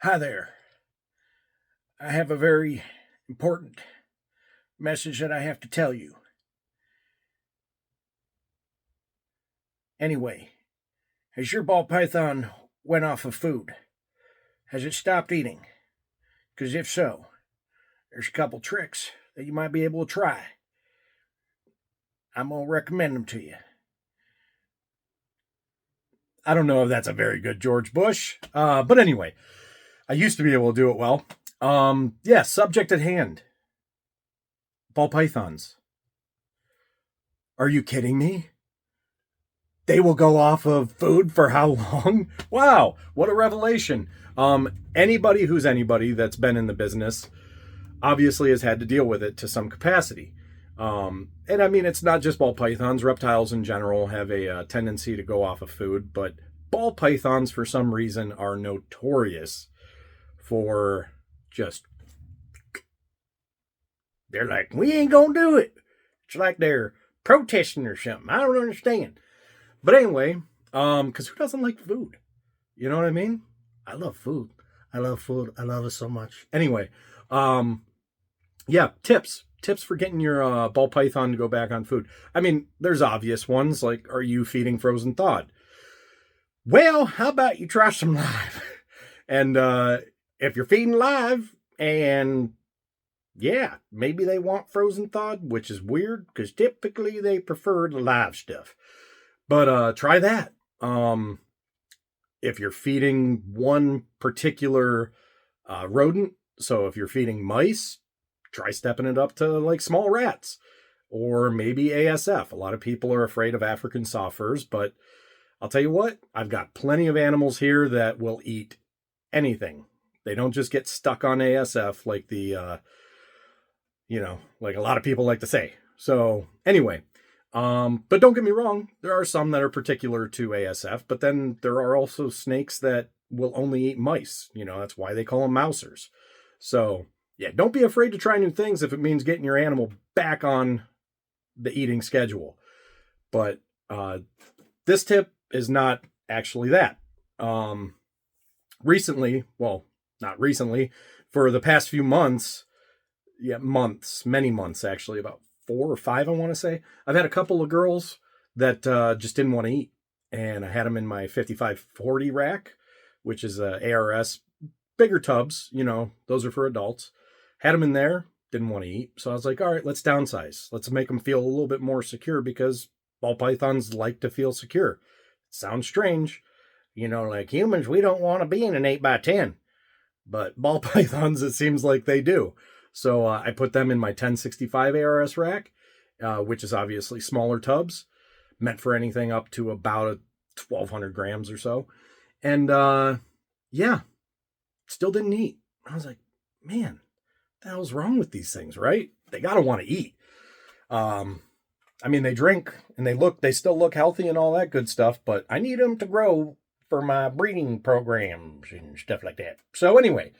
Hi there. I have a very important message that I have to tell you. Anyway, has your ball python went off of food? Has it stopped eating? Because if so, there's a couple tricks that you might be able to try. I'm going to recommend them to you. I don't know if that's a very good George Bush, but anyway, I used to be able to do it well. Yeah, subject at hand. Ball pythons. Are you kidding me? They will go off of food for how long? Wow, what a revelation. Anybody who's anybody that's been in the business obviously has had to deal with it to some capacity. And I mean, it's not just ball pythons. Reptiles in general have a tendency to go off of food, but ball pythons, for some reason, are notorious for just, they're like, we ain't gonna do it. It's like they're protesting or something. I don't understand. But anyway, because who doesn't like food? You know what I mean? I love food. I love food. I love it so much. Anyway, yeah, tips for getting your ball python to go back on food. I mean, there's obvious ones like, are you feeding frozen thawed? Well, how about you try some live? And if you're feeding live, and yeah, maybe they want frozen thawed, which is weird because typically they prefer the live stuff. But try that. If you're feeding one particular rodent, so if you're feeding mice, try stepping it up to like small rats or maybe ASF. A lot of people are afraid of African soft furs, but I'll tell you what, I've got plenty of animals here that will eat anything. They don't just get stuck on ASF like like a lot of people like to say. So anyway, but don't get me wrong, there are some that are particular to ASF, but then there are also snakes that will only eat mice. That's why they call them mousers. So yeah, don't be afraid to try new things if it means getting your animal back on the eating schedule. But this tip is not actually that. Recently, well, not recently, for the past few months, many months actually, about 4 or 5, I want to say, I've had a couple of girls that just didn't want to eat. And I had them in my 5540 rack, which is a ARS, bigger tubs, those are for adults. Had them in there, didn't want to eat. So I was like, all right, let's downsize. Let's make them feel a little bit more secure because ball pythons like to feel secure. Sounds strange. Like humans, we don't want to be in an 8x10. But ball pythons, it seems like they do. So I put them in my 1065 ARS rack, which is obviously smaller tubs, meant for anything up to about 1,200 grams or so. And yeah, still didn't eat. I was like, man, what the hell's wrong with these things, right? They got to want to eat. I mean, they drink and they still look healthy and all that good stuff, but I need them to grow for my breeding programs and stuff like that. So anyway,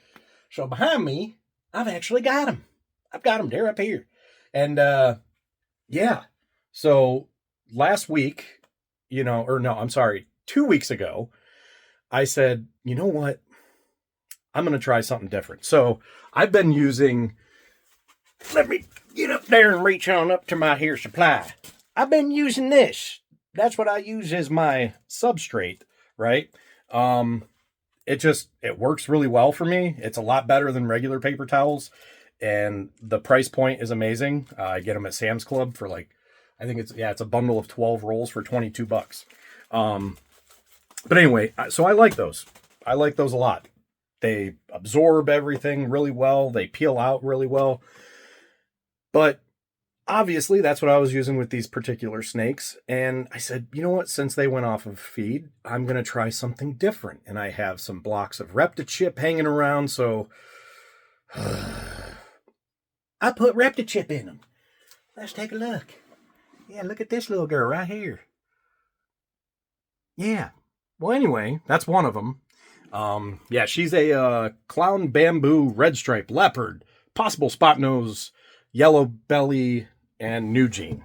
behind me, I've actually got them. I've got them. They're up here. And yeah, so last week, or no, I'm sorry, 2 weeks ago, I said, you know what? I'm going to try something different. So I've been using, let me get up there and reach on up to my hair supply. I've been using this. That's what I use as my substrate, right? It works really well for me. It's a lot better than regular paper towels. And the price point is amazing. I get them at Sam's Club for I think it's a bundle of 12 rolls for $22. But anyway, so I like those. I like those a lot. They absorb everything really well. They peel out really well. But obviously, that's what I was using with these particular snakes. And I said, you know what? Since they went off of feed, I'm going to try something different. And I have some blocks of ReptiChip hanging around. So I put ReptiChip in them. Let's take a look. Yeah, look at this little girl right here. Yeah. Well, anyway, that's one of them. Yeah, she's a clown bamboo red stripe leopard, possible spot nose, yellow belly, and Nugene.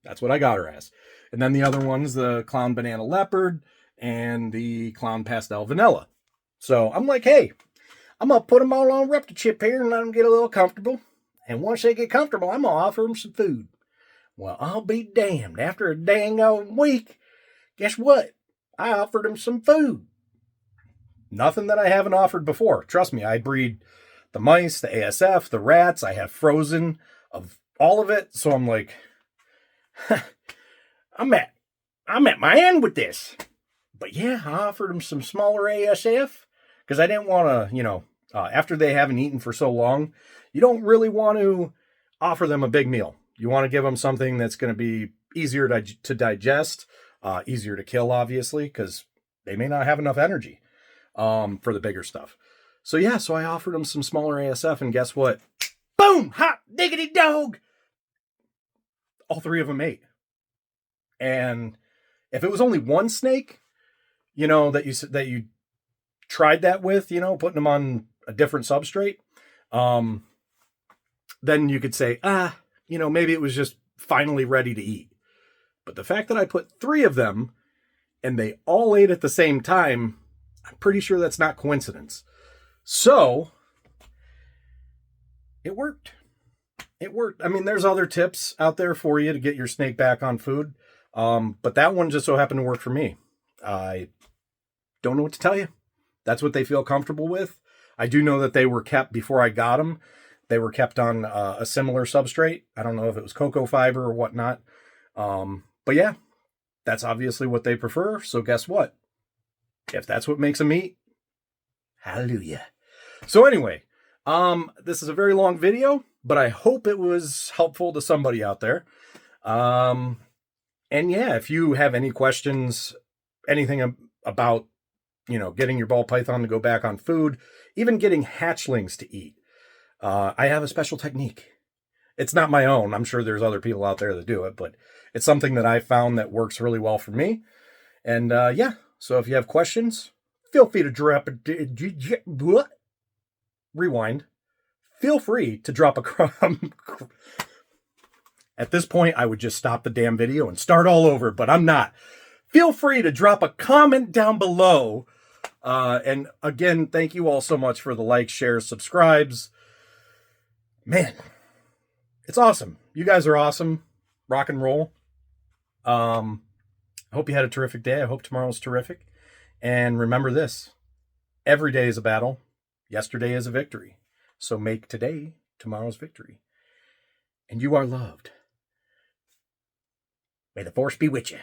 That's what I got her as. And then the other one's the clown banana leopard and the clown pastel vanilla. So I'm like, hey, I'm going to put them all on Reptichip here and let them get a little comfortable. And once they get comfortable, I'm going to offer them some food. Well, I'll be damned. After a dang old week, guess what? I offered them some food. Nothing that I haven't offered before. Trust me, I breed the mice, the ASF, the rats. I have frozen of all of it. So I'm like, I'm at my end with this. But yeah, I offered them some smaller ASF because I didn't want to, after they haven't eaten for so long, you don't really want to offer them a big meal. You want to give them something that's going to be easier to digest, easier to kill, obviously, because they may not have enough energy for the bigger stuff. So yeah, so I offered them some smaller ASF, and guess what? Boom! Hot diggity dog! All three of them ate. And if it was only one snake, that you tried that with, putting them on a different substrate, then you could say, maybe it was just finally ready to eat. But the fact that I put three of them and they all ate at the same time, I'm pretty sure that's not coincidence. So it worked. It worked. I mean, there's other tips out there for you to get your snake back on food. But that one just so happened to work for me. I don't know what to tell you. That's what they feel comfortable with. I do know that they were kept before I got them. They were kept on a similar substrate. I don't know if it was cocoa fiber or whatnot. But yeah, that's obviously what they prefer. So guess what? If that's what makes them eat, hallelujah. So anyway, this is a very long video, but I hope it was helpful to somebody out there. And yeah, if you have any questions, anything about, getting your ball python to go back on food, even getting hatchlings to eat, I have a special technique. It's not my own. I'm sure there's other people out there that do it, but it's something that I found that works really well for me. And yeah, so if you have questions, feel free to drop a rewind. Feel free to drop a crumb. At this point, I would just stop the damn video and start all over, but I'm not. Feel free to drop a comment down below. And again, thank you all so much for the likes, shares, subscribes. Man, it's awesome. You guys are awesome. Rock and roll. I hope you had a terrific day. I hope tomorrow's terrific. And remember this. Every day is a battle. Yesterday is a victory. So make today tomorrow's victory. And you are loved. May the force be with you.